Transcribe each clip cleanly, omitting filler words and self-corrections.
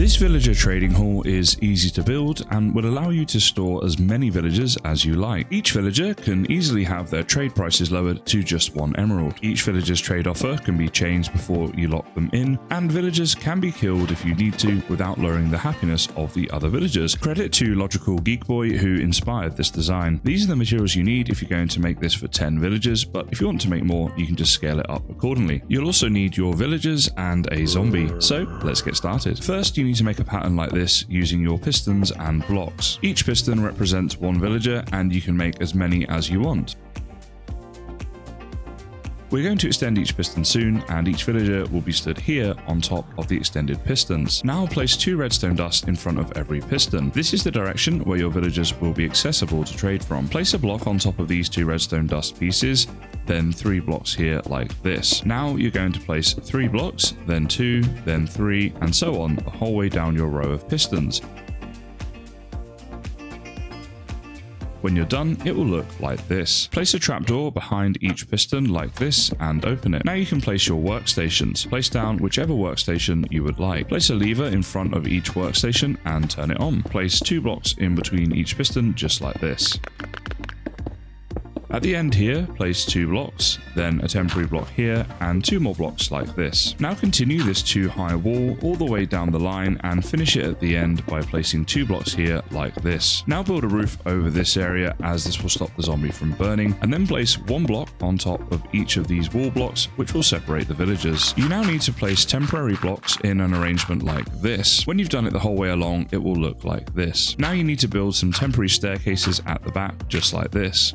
This villager trading hall is easy to build and will allow you to store as many villagers as you like. Each villager can easily have their trade prices lowered to just 1 emerald. Each villager's trade offer can be changed before you lock them in, and villagers can be killed if you need to without lowering the happiness of the other villagers. Credit to Logical Geek Boy who inspired this design. These are the materials you need if you're going to make this for 10 villagers, but if you want to make more, you can just scale it up accordingly. You'll also need your villagers and a zombie. So let's get started. First, you need to make a pattern like this using your pistons and blocks. Each piston represents 1 villager, and you can make as many as you want. We're going to extend each piston soon, and each villager will be stood here on top of the extended pistons. Now place 2 redstone dust in front of every piston. This is the direction where your villagers will be accessible to trade from. Place a block on top of these 2 redstone dust pieces, then 3 blocks here like this. Now you're going to place 3 blocks, then 2, then 3, and so on the whole way down your row of pistons. When you're done, it will look like this. Place a trapdoor behind each piston like this and open it. Now you can place your workstations. Place down whichever workstation you would like. Place a lever in front of each workstation and turn it on. Place 2 blocks in between each piston just like this. At the end here, place 2 blocks, then a temporary block here, and 2 more blocks like this. Now continue this 2-high wall all the way down the line and finish it at the end by placing 2 blocks here like this. Now build a roof over this area, as this will stop the zombie from burning, and then place 1 block on top of each of these wall blocks, which will separate the villagers. You now need to place temporary blocks in an arrangement like this. When you've done it the whole way along, it will look like this. Now you need to build some temporary staircases at the back, just like this.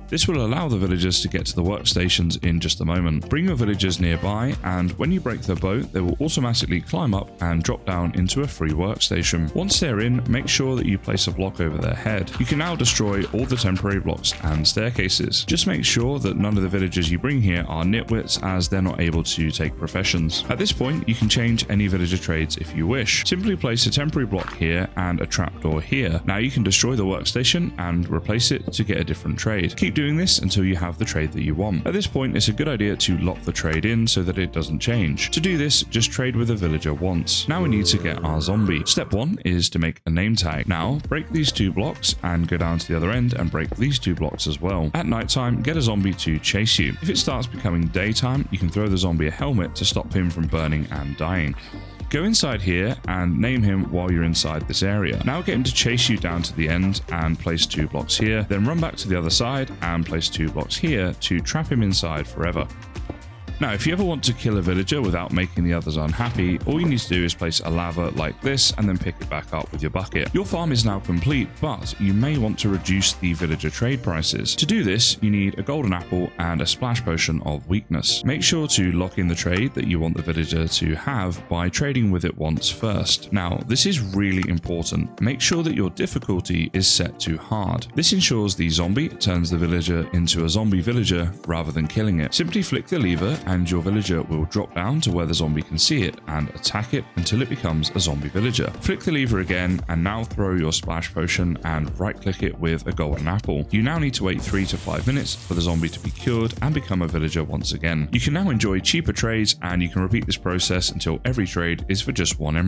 This will allow the villagers to get to the workstations in just a moment. Bring your villagers nearby, and when you break their boat, they will automatically climb up and drop down into a free workstation. Once they're in, make sure that you place a block over their head. You can now destroy all the temporary blocks and staircases. Just make sure that none of the villagers you bring here are nitwits, as they're not able to take professions. At this point, you can change any villager trades if you wish. Simply place a temporary block here and a trapdoor here. Now you can destroy the workstation and replace it to get a different trade. Keep doing this until you have the trade that you want. At this point, it's a good idea to lock the trade in so that it doesn't change. To do this, just trade with a villager once. Now we need to get our zombie. Step 1 is to make a name tag. Now break these 2 blocks and go down to the other end and break these 2 blocks as well. At nighttime, get a zombie to chase you. If it starts becoming daytime, you can throw the zombie a helmet to stop him from burning and dying. Go inside here and name him while you're inside this area. Now get him to chase you down to the end and place 2 blocks here, then run back to the other side and place 2 blocks here to trap him inside forever. Now, if you ever want to kill a villager without making the others unhappy, all you need to do is place a lava like this and then pick it back up with your bucket. Your farm is now complete, but you may want to reduce the villager trade prices. To do this, you need a golden apple and a splash potion of weakness. Make sure to lock in the trade that you want the villager to have by trading with it once first. Now, this is really important. Make sure that your difficulty is set to hard. This ensures the zombie turns the villager into a zombie villager rather than killing it. Simply flick the lever and your villager will drop down to where the zombie can see it and attack it until it becomes a zombie villager. Flick the lever again and now throw your splash potion and right click it with a golden apple. You now need to wait 3 to 5 minutes for the zombie to be cured and become a villager once again. You can now enjoy cheaper trades, and you can repeat this process until every trade is for just 1 emerald.